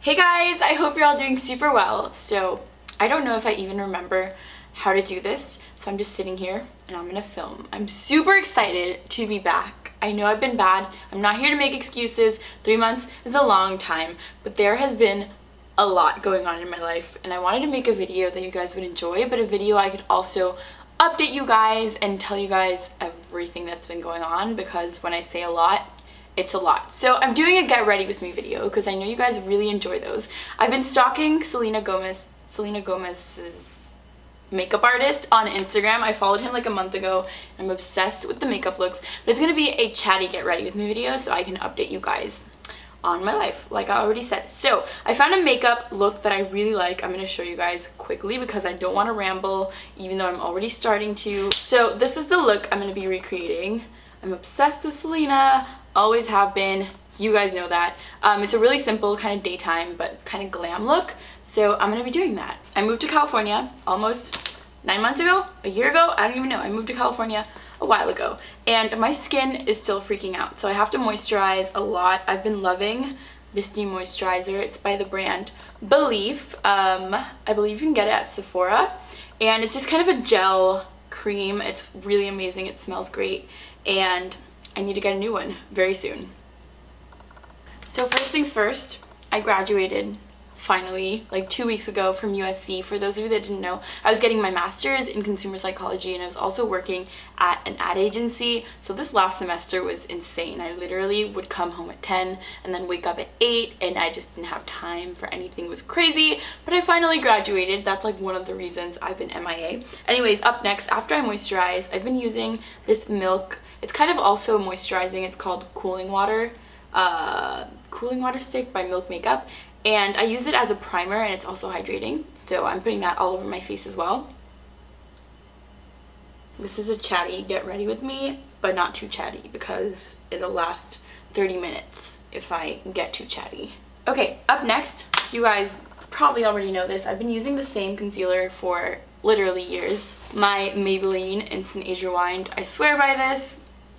Hey guys, I hope you're all doing super well. So I don't know if I even remember how to do this, so I'm just sitting here and I'm gonna film. I'm super excited to be back. I know I've been bad. I'm not here to make excuses. 3 months is a long time, but there has been a lot going on in my life and I wanted to make a video that you guys would enjoy, but a video I could also update you guys and tell you guys everything that's been going on, because when I say a lot, it's a lot. So I'm doing a get ready with me video because I know you guys really enjoy those. I've been stalking Selena Gomez's makeup artist on Instagram. I followed him like a month ago. I'm obsessed with the makeup looks, but it's gonna be a chatty get ready with me video so I can update you guys on my life, like I already said. So I found a makeup look that I really like. I'm gonna show you guys quickly because I don't want to ramble, even though I'm already starting to. So this is the look I'm gonna be recreating. I'm obsessed with Selena, always have been. You guys know that. It's a really simple kind of daytime but kind of glam look. So I'm gonna be doing that. I moved to California almost 9 months ago, a year ago, I don't even know. I moved to California a while ago and my skin is still freaking out. So I have to moisturize a lot. I've been loving this new moisturizer. It's by the brand Belief. I believe you can get it at Sephora. And it's just kind of a gel cream. It's really amazing. It smells great. And I need to get a new one very soon. So first things first, I graduated finally like 2 weeks ago from USC. For those of you that didn't know, I was getting my master's in consumer psychology and I was also working at an ad agency. So this last semester was insane. I literally would come home at 10 and then wake up at 8 and I just didn't have time for anything. It was crazy, but I finally graduated. That's like one of the reasons I've been MIA. Anyways, up next, after I moisturize, I've been using this Milk. It's kind of also moisturizing. It's called Cooling Water Stick by Milk Makeup. And I use it as a primer and it's also hydrating. So I'm putting that all over my face as well. This is a chatty get ready with me, but not too chatty because it'll last 30 minutes if I get too chatty. Okay, up next, you guys probably already know this. I've been using the same concealer for literally years. My Maybelline Instant Age Rewind. I swear by this.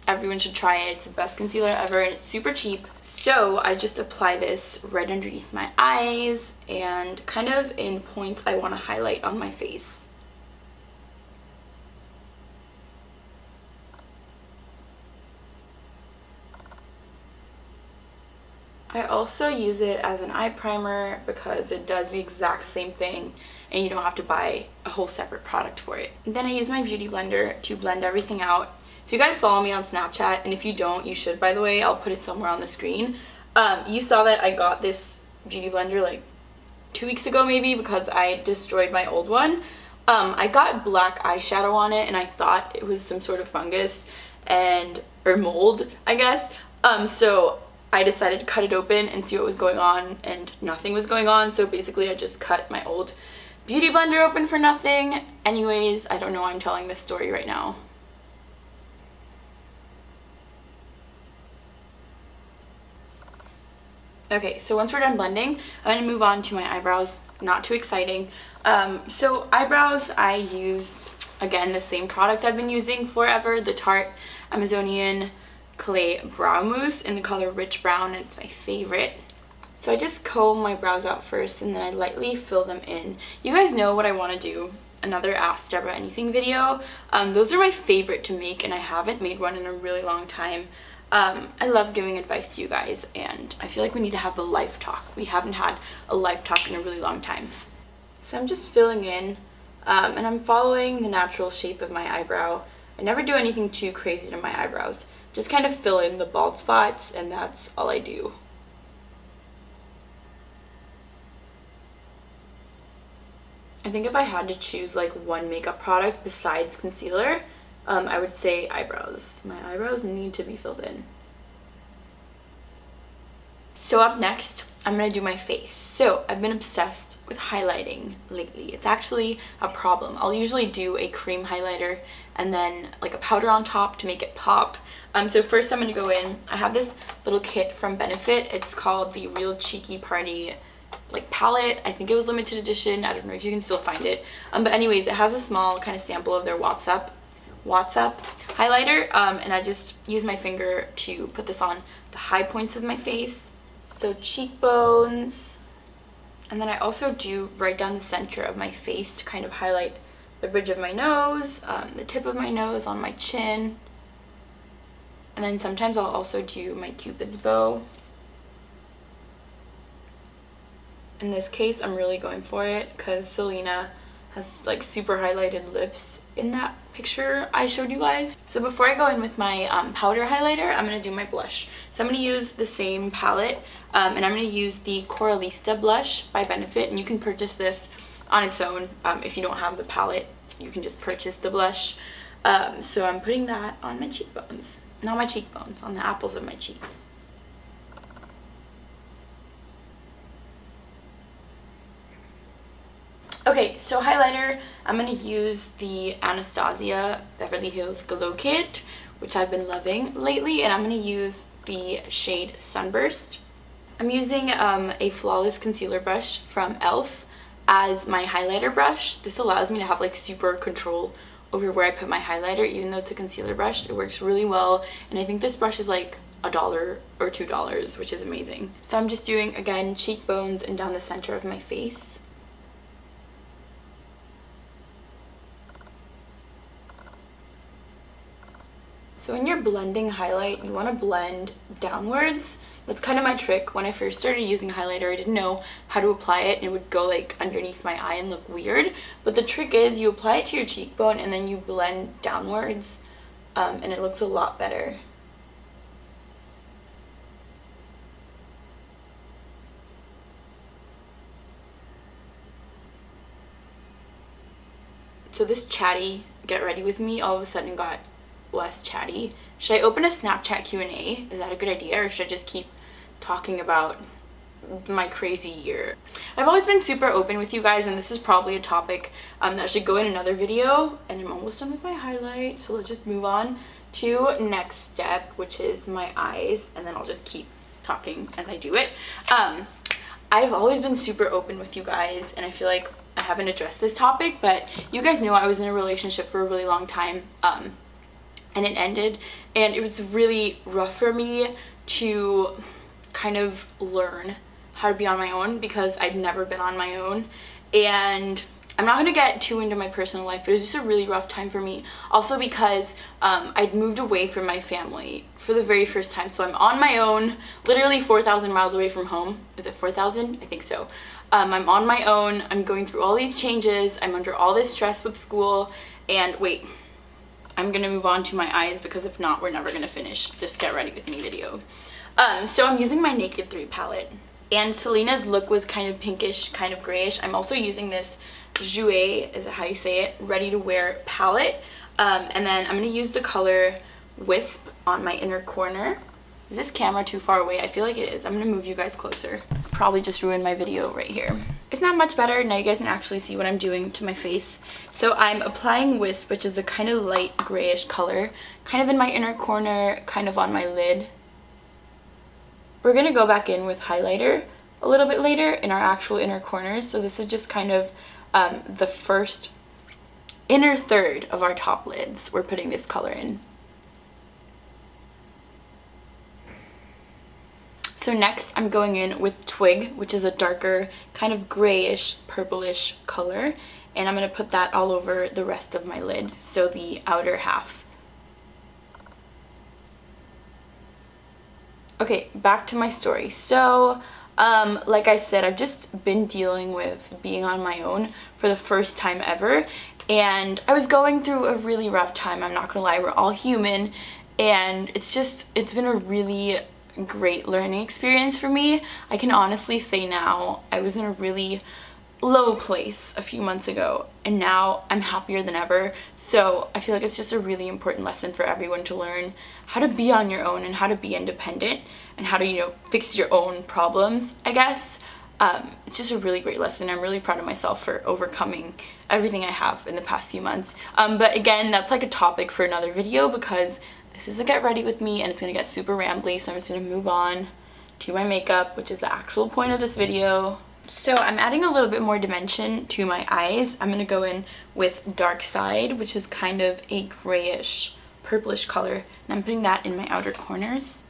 Everyone should try it. It's the best concealer ever and it's super cheap. So I just apply this right underneath my eyes and kind of in points I want to highlight on my face. I also use it as an eye primer because it does the exact same thing and you don't have to buy a whole separate product for it. And then I use my beauty blender to blend everything out. If you guys follow me on Snapchat, and if you don't, you should, by the way, I'll put it somewhere on the screen. You saw that I got this beauty blender like 2 weeks ago maybe because I destroyed my old one. I got black eyeshadow on it and I thought it was some sort of fungus or mold, I guess. So I decided to cut it open and see what was going on, and nothing was going on. So basically I just cut my old beauty blender open for nothing. Anyways, I don't know why I'm telling this story right now. Okay, so once we're done blending, I'm going to move on to my eyebrows. Not too exciting. So eyebrows, I use, again, the same product I've been using forever, the Tarte Amazonian Clay Brow Mousse in the color Rich Brown, and it's my favorite. So I just comb my brows out first and then I lightly fill them in. You guys know what I want to do. Another Ask Deborah Anything video. Those are my favorite to make and I haven't made one in a really long time. I love giving advice to you guys and I feel like we need to have a life talk. We haven't had a life talk in a really long time. So I'm just filling in and I'm following the natural shape of my eyebrow. I never do anything too crazy to my eyebrows. Just kind of fill in the bald spots and that's all I do. I think if I had to choose like one makeup product besides concealer, I would say eyebrows. My eyebrows need to be filled in. So up next, I'm going to do my face. So I've been obsessed with highlighting lately. It's actually a problem. I'll usually do a cream highlighter and then like a powder on top to make it pop. So first I'm going to go in. I have this little kit from Benefit. It's called the Real Cheeky Party like palette. I think it was limited edition. I don't know if you can still find it. But anyways, it has a small kind of sample of their WhatsApp highlighter, and I just use my finger to put this on the high points of my face. So cheekbones, And then I also do right down the center of my face to kind of highlight the bridge of my nose, the tip of my nose, on my chin. And then sometimes I'll also do my Cupid's bow. In this case, I'm really going for it because Selena has like super highlighted lips in that picture I showed you guys. So before I go in with my powder highlighter, I'm going to do my blush. So I'm going to use the same palette and I'm going to use the Coralista blush by Benefit, and you can purchase this on its own. If you don't have the palette, you can just purchase the blush. So I'm putting that on my cheekbones. Not my cheekbones, on the apples of my cheeks. Okay, so highlighter, I'm going to use the Anastasia Beverly Hills Glow Kit, which I've been loving lately, and I'm going to use the shade Sunburst. I'm using a Flawless Concealer brush from e.l.f. as my highlighter brush. This allows me to have like super control over where I put my highlighter, even though it's a concealer brush. It works really well, and I think this brush is like $1 or $2, which is amazing. So I'm just doing, again, cheekbones and down the center of my face. So when you're blending highlight, you want to blend downwards. That's kind of my trick. When I first started using highlighter, I didn't know how to apply it, and it would go like underneath my eye and look weird. But the trick is you apply it to your cheekbone and then you blend downwards, and it looks a lot better. So this chatty get ready with me all of a sudden got less chatty. Should I open a Snapchat Q&A? Is that a good idea, or should I just keep talking about my crazy year? I've always been super open with you guys, and this is probably a topic that should go in another video. And I'm almost done with my highlight, so let's just move on to next step, which is my eyes, and then I'll just keep talking as I do it. I've always been super open with you guys, and I feel like I haven't addressed this topic, but you guys know I was in a relationship for a really long time, and it ended, and it was really rough for me to kind of learn how to be on my own because I'd never been on my own. And I'm not going to get too into my personal life, but it was just a really rough time for me. Also because I'd moved away from my family for the very first time. So I'm on my own, literally 4,000 miles away from home. Is it 4,000? I think so. I'm on my own. I'm going through all these changes. I'm under all this stress with school. And wait, I'm going to move on to my eyes because if not, we're never going to finish this Get Ready With Me video. So I'm using my Naked 3 palette. And Selena's look was kind of pinkish, kind of grayish. I'm also using this Jouer, is that how you say it, Ready to Wear palette. And then I'm going to use the color Wisp on my inner corner. Is this camera too far away? I feel like it is. I'm going to move you guys closer. Probably just ruined my video right here. It's not much better. Now you guys can actually see what I'm doing to my face. So I'm applying Wisp, which is a kind of light grayish color, kind of in my inner corner, kind of on my lid. We're going to go back in with highlighter a little bit later in our actual inner corners. So this is just kind of the first inner third of our top lids. We're putting this color in. So next I'm going in with Twig, which is a darker kind of grayish purplish color, and I'm going to put that all over the rest of my lid, so the outer half. Okay, back to my story. So like I said, I've just been dealing with being on my own for the first time ever, and I was going through a really rough time. I'm not gonna lie, we're all human, and it's been a really great learning experience for me. I can honestly say now I was in a really low place a few months ago, and now I'm happier than ever. So I feel like it's just a really important lesson for everyone to learn how to be on your own and how to be independent and how to, you know, fix your own problems, I guess. It's just a really great lesson. I'm really proud of myself for overcoming everything I have in the past few months. But again, that's like a topic for another video because this is a Get Ready With Me and it's gonna get super rambly, so I'm just gonna move on to my makeup, which is the actual point of this video. So I'm adding a little bit more dimension to my eyes. I'm gonna go in with Dark Side, which is kind of a grayish purplish color, and I'm putting that in my outer corners.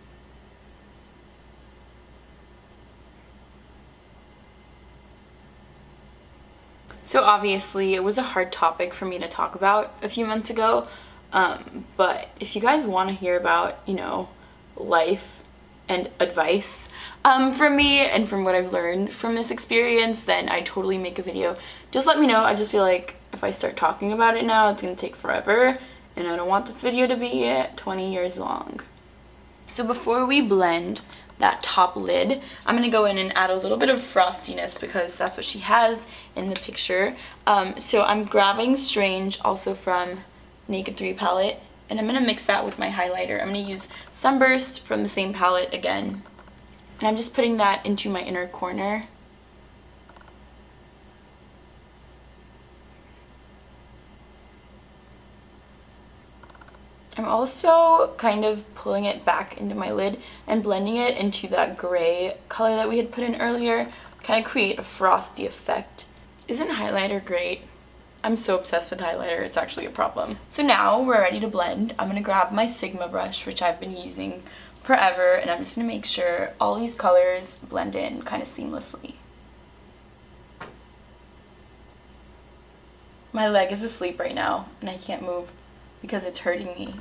So obviously it was a hard topic for me to talk about a few months ago, but if you guys want to hear about, you know, life and advice from me and from what I've learned from this experience, then I totally make a video. Just let me know. I just feel like if I start talking about it now, it's gonna take forever, and I don't want this video to be 20 years long. So before we blend that top lid, I'm gonna go in and add a little bit of frostiness because that's what she has in the picture. So I'm grabbing Strange, also from Naked 3 palette, and I'm gonna mix that with my highlighter. I'm gonna use Sunburst from the same palette again, and I'm just putting that into my inner corner. I'm also kind of pulling it back into my lid and blending it into that gray color that we had put in earlier, kind of create a frosty effect. Isn't highlighter great? I'm so obsessed with highlighter, it's actually a problem. So now we're ready to blend. I'm gonna grab my Sigma brush, which I've been using forever, and I'm just gonna make sure all these colors blend in kind of seamlessly. My leg is asleep right now, and I can't move because it's hurting me.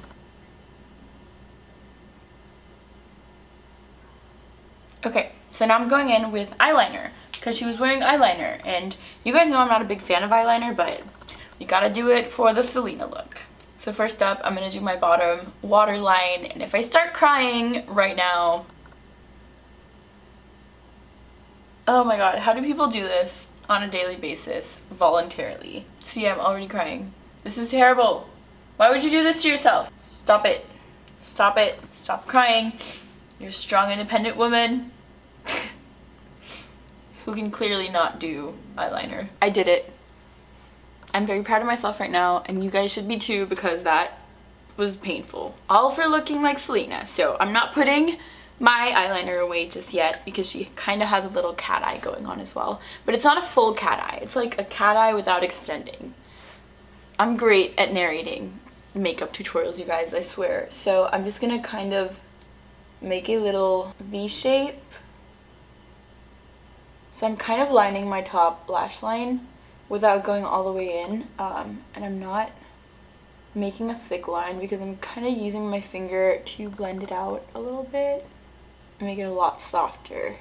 Okay, so now I'm going in with eyeliner because she was wearing eyeliner, and you guys know I'm not a big fan of eyeliner, but you gotta do it for the Selena look. So first up, I'm gonna do my bottom waterline, and if I start crying right now, oh my god, how do people do this on a daily basis voluntarily? See, I'm already crying. This is terrible. Why would you do this to yourself? Stop it. Stop it. Stop crying. You're a strong, independent woman who can clearly not do eyeliner. I did it. I'm very proud of myself right now, and you guys should be too, because that was painful. All for looking like Selena. So I'm not putting my eyeliner away just yet because she kind of has a little cat eye going on as well. But it's not a full cat eye. It's like a cat eye without extending. I'm great at narrating makeup tutorials, you guys, I swear. So I'm just gonna kind of make a little V shape. So I'm kind of lining my top lash line without going all the way in, and I'm not making a thick line because I'm kind of using my finger to blend it out a little bit and make it a lot softer.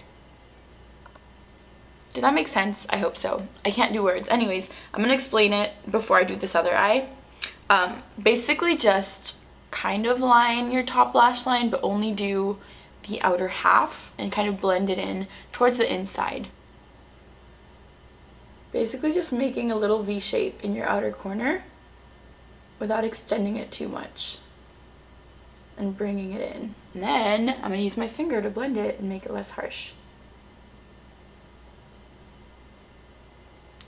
Did that make sense? I hope so. I can't do words. Anyways, I'm gonna explain it before I do this other eye. Basically just kind of line your top lash line, but only do the outer half and kind of blend it in towards the inside. Basically just making a little V shape in your outer corner without extending it too much and bringing it in. And then I'm gonna use my finger to blend it and make it less harsh.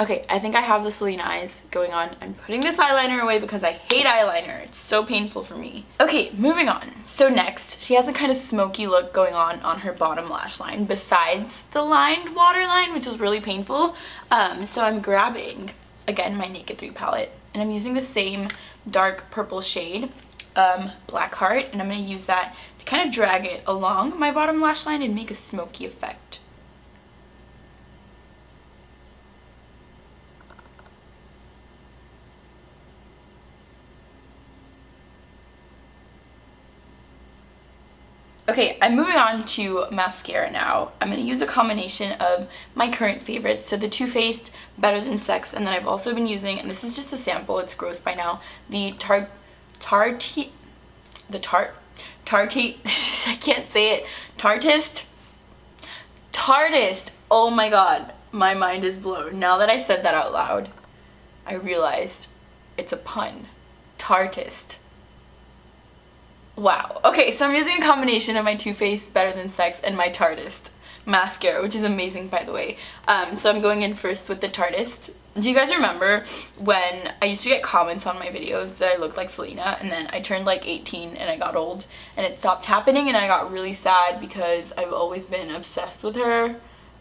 Okay, I think I have the Selena eyes going on. I'm putting this eyeliner away because I hate eyeliner. It's so painful for me. Okay, moving on. So next, she has a kind of smoky look going on her bottom lash line besides the lined waterline, which is really painful. So I'm grabbing, again, my Naked 3 palette, and I'm using the same dark purple shade, Black Heart, and I'm going to use that to kind of drag it along my bottom lash line and make a smoky effect. Okay, I'm moving on to mascara now. I'm going to use a combination of my current favorites, so the Too Faced Better Than Sex, and then I've also been using, and this is just a sample, it's gross by now, the Tartiste, I can't say it, Tartist, oh my god, my mind is blown. Now that I said that out loud, I realized it's a pun. Tartist. Wow. Okay, so I'm using a combination of my Too Faced Better Than Sex and my Tartist mascara, which is amazing, by the way. So I'm going in first with the Tartist. Do you guys remember when I used to get comments on my videos that I looked like Selena, and then I turned like 18 and I got old and it stopped happening, and I got really sad because I've always been obsessed with her.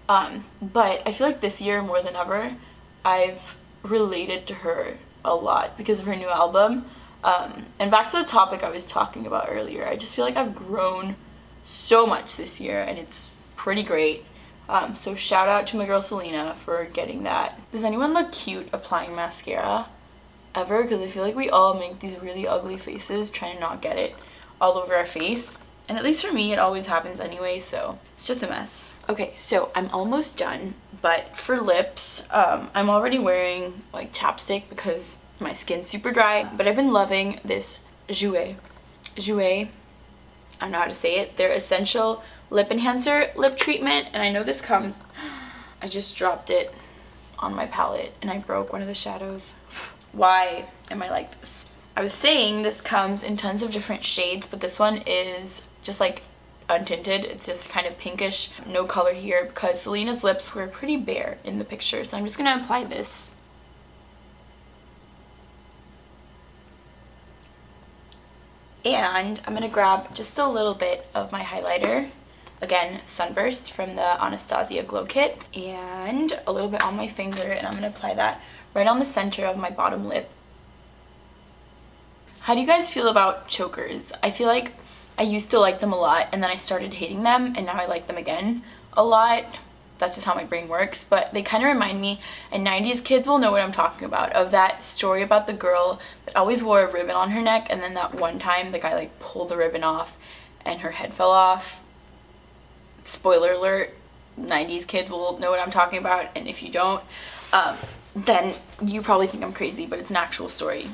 But I feel like this year more than ever I've related to her a lot because of her new album. And back to the topic I was talking about earlier, I just feel like I've grown so much this year, and it's pretty great. So shout out to my girl Selena for getting that. Does anyone look cute applying mascara ever? Because I feel like we all make these really ugly faces trying to not get it all over our face. And at least for me, it always happens anyway, so it's just a mess. Okay, so I'm almost done, but for lips, I'm already wearing like chapstick because my skin's super dry, but I've been loving this Jouer, I don't know how to say it, their Essential Lip Enhancer Lip Treatment, and I know this comes, I just dropped it on my palette and I broke one of the shadows. Why am I like this? I was saying this comes in tons of different shades, but this one is just like untinted. It's just kind of pinkish, no color here because Selena's lips were pretty bare in the picture. So I'm just gonna apply this. And I'm gonna grab just a little bit of my highlighter. Again, Sunburst from the Anastasia Glow Kit. And a little bit on my finger, and I'm gonna apply that right on the center of my bottom lip. How do you guys feel about chokers? I feel like I used to like them a lot and then I started hating them and now I like them again a lot. That's just how my brain works, but they kind of remind me, and 90s kids will know what I'm talking about, of that story about the girl that always wore a ribbon on her neck and then that one time the guy like pulled the ribbon off and her head fell off. Spoiler alert, 90s kids will know what I'm talking about, and if you don't, then you probably think I'm crazy, but it's an actual story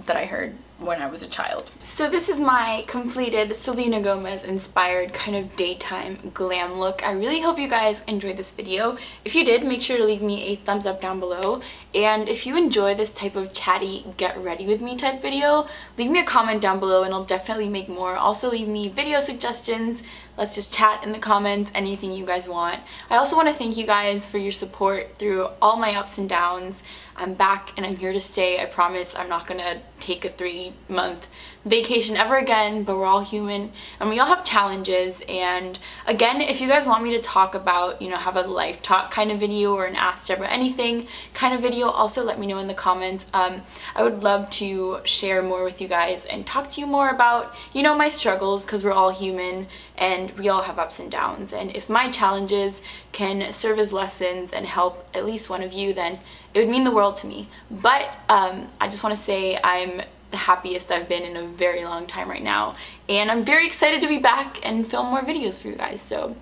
that I heard when I was a child. So this is my completed Selena Gomez inspired kind of daytime glam look. I really hope you guys enjoyed this video. If you did, make sure to leave me a thumbs up down below. And if you enjoy this type of chatty get ready with me type video, leave me a comment down below and I'll definitely make more. Also leave me video suggestions. Let's just chat in the comments, anything you guys want. I also want to thank you guys for your support through all my ups and downs. I'm back and I'm here to stay. I promise I'm not gonna take a 3-month vacation ever again, but we're all human and we all have challenges. And again, if you guys want me to talk about, you know, have a life talk kind of video or an Ask Deborah Anything kind of video, also let me know in the comments. I would love to share more with you guys and talk to you more about, you know, my struggles, because we're all human and we all have ups and downs. And if my challenges can serve as lessons and help at least one of you, then it would mean the world to me. But I just want to say I'm the happiest I've been in a very long time right now, and I'm very excited to be back and film more videos for you guys. So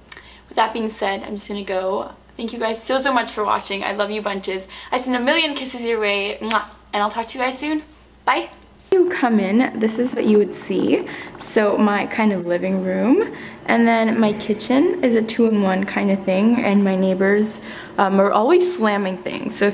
with that being said, I'm just gonna go. Thank you guys so much for watching. I love you bunches. I send a million kisses your way. Mwah. And I'll talk to you guys soon. Bye. You come in, this is what you would see. So my kind of living room, and then my kitchen is a 2-in-1 kind of thing, and my neighbors are always slamming things. So